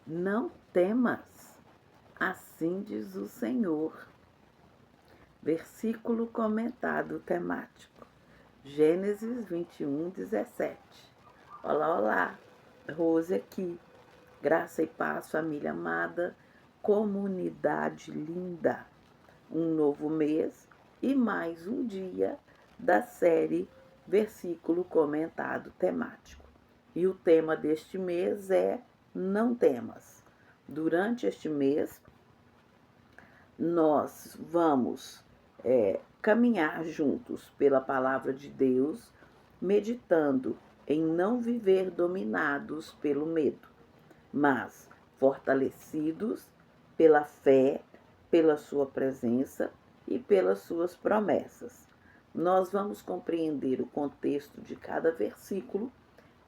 Não temas, assim diz o Senhor. Versículo comentado temático. Gênesis 21, 17. Olá, olá, Rose aqui. Graça e paz, família amada, comunidade linda. Um novo mês e mais um dia da série Versículo Comentado Temático. E o tema deste mês é Não Temas. Durante este mês, nós vamos caminhar juntos pela palavra de Deus, meditando em não viver dominados pelo medo, mas fortalecidos pela fé, pela sua presença e pelas suas promessas. Nós vamos compreender o contexto de cada versículo,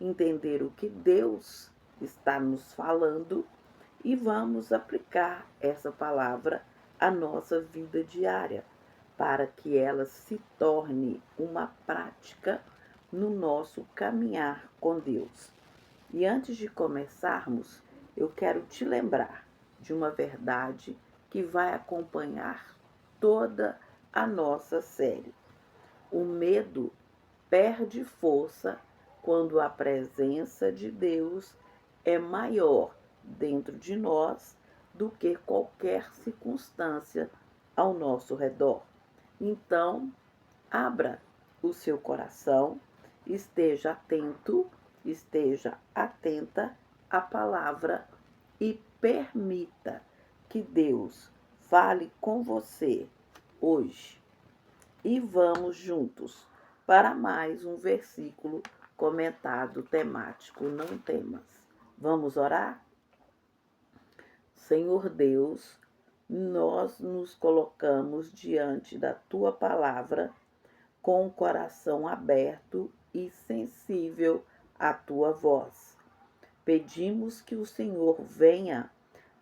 entender o que Deus está nos falando e vamos aplicar essa palavra à nossa vida diária, para que ela se torne uma prática no nosso caminhar com Deus. E antes de começarmos, eu quero te lembrar de uma verdade que vai acompanhar toda a nossa série. O medo perde força quando a presença de Deus é maior dentro de nós do que qualquer circunstância ao nosso redor. Então, abra o seu coração, esteja atenta à palavra e permita que Deus fale com você hoje. E vamos juntos para mais um versículo comentado temático, não temas. Vamos orar? Senhor Deus, nós nos colocamos diante da tua palavra com o coração aberto e sensível à tua voz. Pedimos que o Senhor venha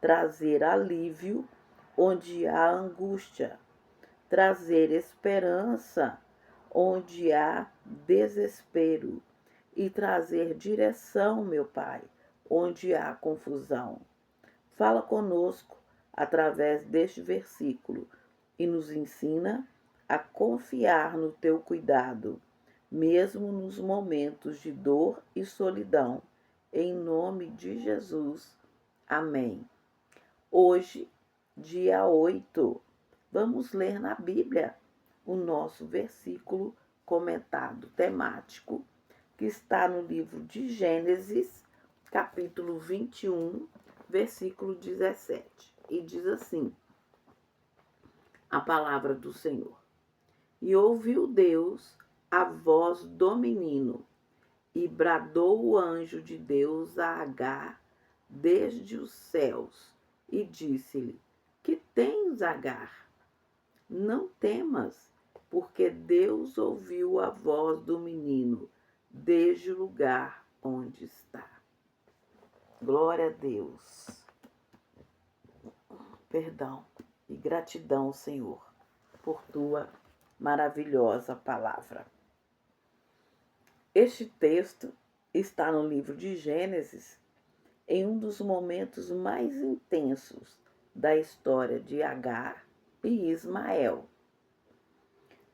trazer alívio onde há angústia, trazer esperança onde há desespero e trazer direção, meu Pai, onde há confusão. Fala conosco através deste versículo e nos ensina a confiar no teu cuidado, mesmo nos momentos de dor e solidão. Em nome de Jesus. Amém. Hoje, dia 8, vamos ler na Bíblia o nosso versículo comentado temático, que está no livro de Gênesis, capítulo 21, versículo 17. E diz assim: a palavra do Senhor. E ouviu Deus a voz do menino, e bradou o anjo de Deus a Agar desde os céus, e disse-lhe: que tens, Agar? Não temas, porque Deus ouviu a voz do menino desde o lugar onde está. Glória a Deus. Perdão e gratidão, Senhor, por tua maravilhosa palavra. Este texto está no livro de Gênesis, em um dos momentos mais intensos da história de Agar e Ismael.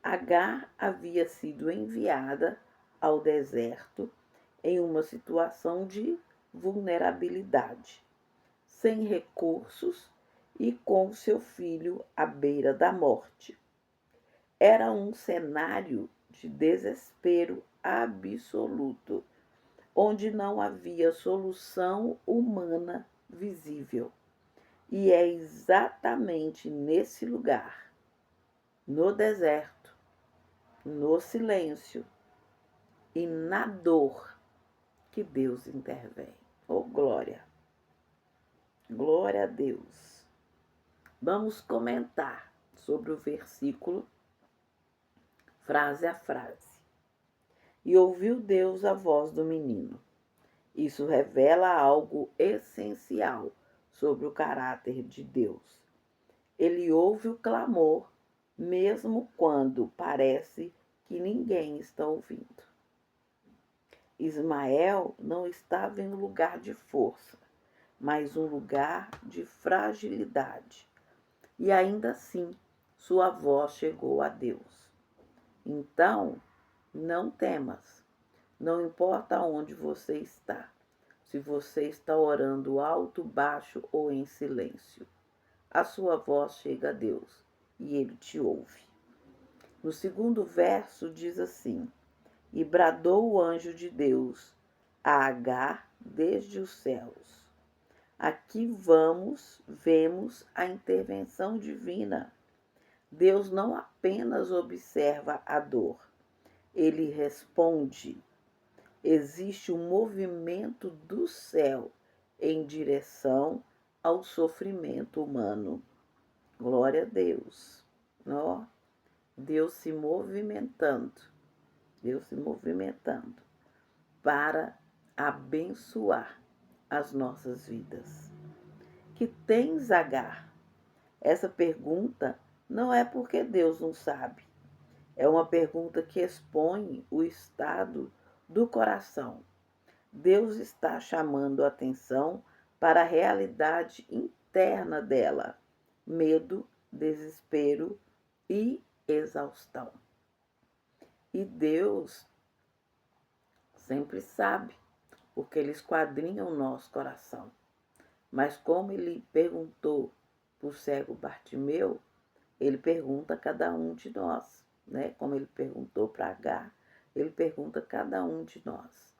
Agar havia sido enviada ao deserto em uma situação de vulnerabilidade, sem recursos e com seu filho à beira da morte. Era um cenário de desespero absoluto, onde não havia solução humana visível. E é exatamente nesse lugar, no deserto, no silêncio e na dor, que Deus intervém. Oh, glória! Glória a Deus! Vamos comentar sobre o versículo, frase a frase. E ouviu Deus a voz do menino. Isso revela algo essencial sobre o caráter de Deus. Ele ouve o clamor, mesmo quando parece que ninguém está ouvindo. Ismael não estava em um lugar de força, mas um lugar de fragilidade. E ainda assim, sua voz chegou a Deus. Então, não temas. Não importa onde você está. Se você está orando alto, baixo ou em silêncio, a sua voz chega a Deus e ele te ouve. No segundo verso diz assim: E bradou o anjo de Deus a Agar desde os céus. Aqui vemos a intervenção divina. Deus não apenas observa a dor, ele responde. Existe um movimento do céu em direção ao sofrimento humano. Glória a Deus. Ó, Deus se movimentando para abençoar as nossas vidas. Que tens, Agar? Essa pergunta não é porque Deus não sabe. É uma pergunta que expõe o estado do coração. Deus está chamando a atenção para a realidade interna dela: medo, desespero e exaustão. E Deus sempre sabe, porque Ele esquadrinha o nosso coração. Mas como Ele perguntou para o cego Bartimeu, Ele pergunta a cada um de nós, né? Como Ele perguntou para Agar, Ele pergunta a cada um de nós.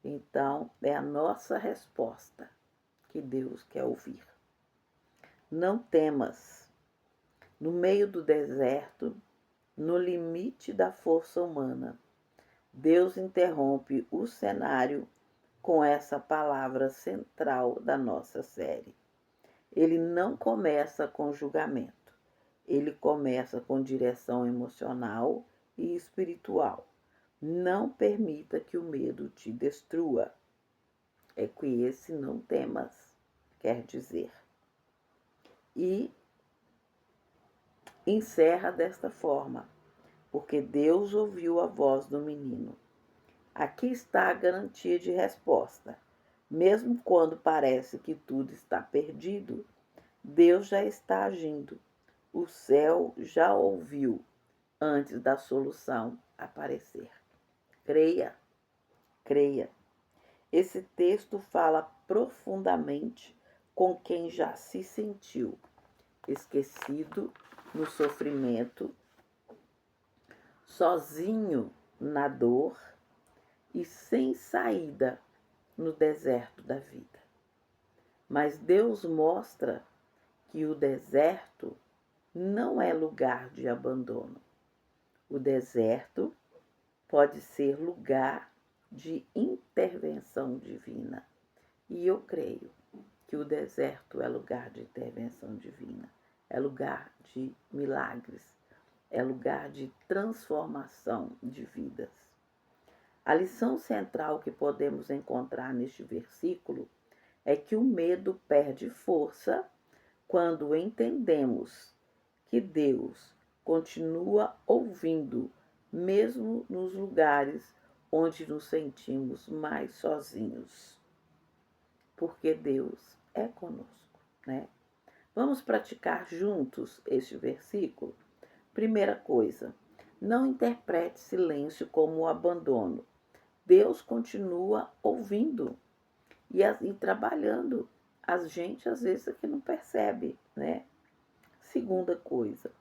Então, é a nossa resposta que Deus quer ouvir. Não temas. No meio do deserto, no limite da força humana, Deus interrompe o cenário com essa palavra central da nossa série. Ele não começa com julgamento, ele começa com direção emocional e espiritual. Não permita que o medo te destrua. É que esse não temas quer dizer. E encerra desta forma: porque Deus ouviu a voz do menino. Aqui está a garantia de resposta. Mesmo quando parece que tudo está perdido, Deus já está agindo. O céu já ouviu antes da solução aparecer. Creia, creia. Esse texto fala profundamente com quem já se sentiu esquecido no sofrimento, sozinho na dor e sem saída no deserto da vida. Mas Deus mostra que o deserto não é lugar de abandono. O deserto pode ser lugar de intervenção divina. E eu creio que o deserto é lugar de intervenção divina, é lugar de milagres, é lugar de transformação de vidas. A lição central que podemos encontrar neste versículo é que o medo perde força quando entendemos que Deus continua ouvindo, mesmo nos lugares onde nos sentimos mais sozinhos. Porque Deus é conosco, né? Vamos praticar juntos este versículo? Primeira coisa, não interprete silêncio como abandono. Deus continua ouvindo e trabalhando. A gente às vezes é que não percebe, né? Segunda coisa,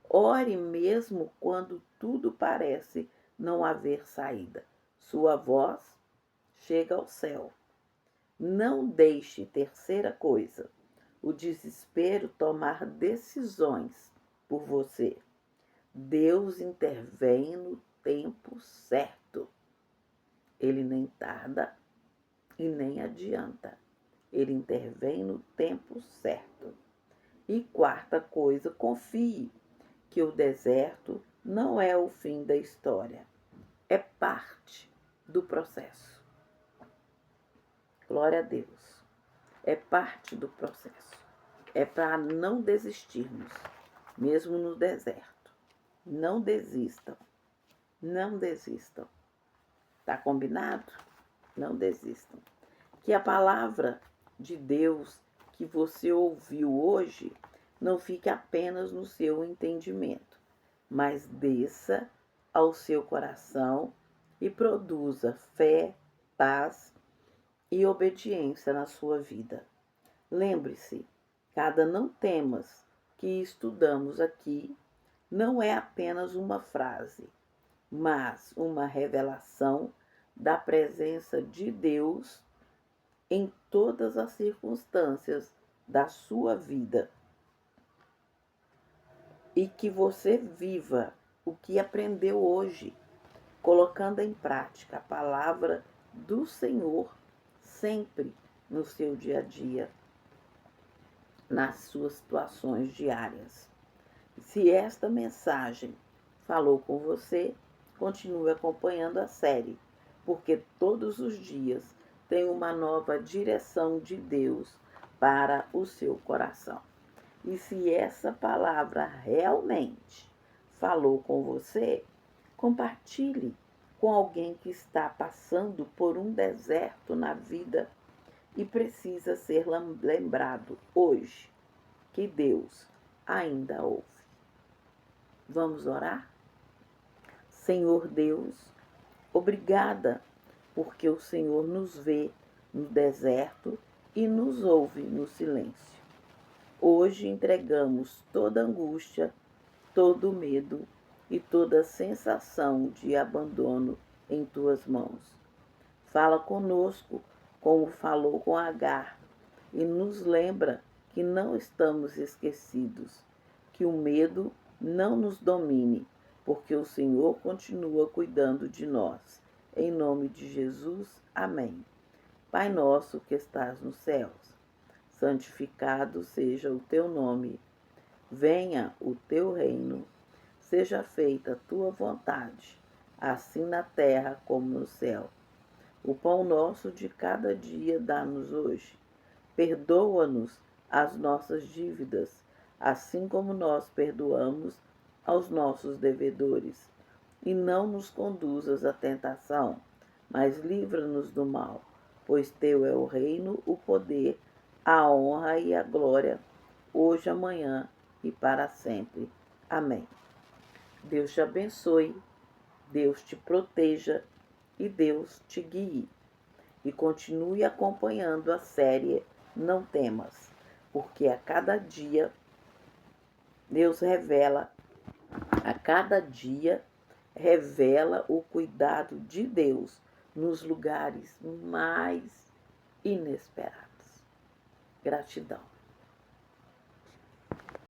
ore mesmo quando tudo parece não haver saída. Sua voz chega ao céu. Não deixe, terceira coisa, o desespero tomar decisões por você. Deus intervém no tempo certo. Ele nem tarda e nem adianta. Ele intervém no tempo certo. E quarta coisa, confie que o deserto não é o fim da história. É parte do processo. Glória a Deus. É parte do processo. É para não desistirmos, mesmo no deserto. Não desistam. Não desistam. Tá combinado? Não desistam. Que a palavra de Deus que você ouviu hoje não fique apenas no seu entendimento, mas desça ao seu coração e produza fé, paz e obediência na sua vida. Lembre-se, cada não temas que estudamos aqui não é apenas uma frase, mas uma revelação da presença de Deus em todas as circunstâncias da sua vida. E que você viva o que aprendeu hoje, colocando em prática a palavra do Senhor sempre no seu dia a dia, nas suas situações diárias. Se esta mensagem falou com você, continue acompanhando a série, porque todos os dias tem uma nova direção de Deus para o seu coração. E se essa palavra realmente falou com você, compartilhe com alguém que está passando por um deserto na vida e precisa ser lembrado hoje que Deus ainda ouve. Vamos orar? Senhor Deus, obrigada porque o Senhor nos vê no deserto e nos ouve no silêncio. Hoje entregamos toda angústia, todo medo e toda sensação de abandono em tuas mãos. Fala conosco como falou com Agar e nos lembra que não estamos esquecidos, que o medo não nos domine, porque o Senhor continua cuidando de nós. Em nome de Jesus, amém. Pai nosso que estás nos céus, santificado seja o teu nome. Venha o teu reino, seja feita a tua vontade, assim na terra como no céu. O pão nosso de cada dia dá-nos hoje. Perdoa-nos as nossas dívidas, assim como nós perdoamos aos nossos devedores. E não nos conduzas à tentação, mas livra-nos do mal, pois teu é o reino, o poder, a honra e a glória, hoje, amanhã e para sempre. Amém. Deus te abençoe, Deus te proteja e Deus te guie. E continue acompanhando a série Não Temas, porque a cada dia Deus revela o cuidado de Deus nos lugares mais inesperados. Gratidão.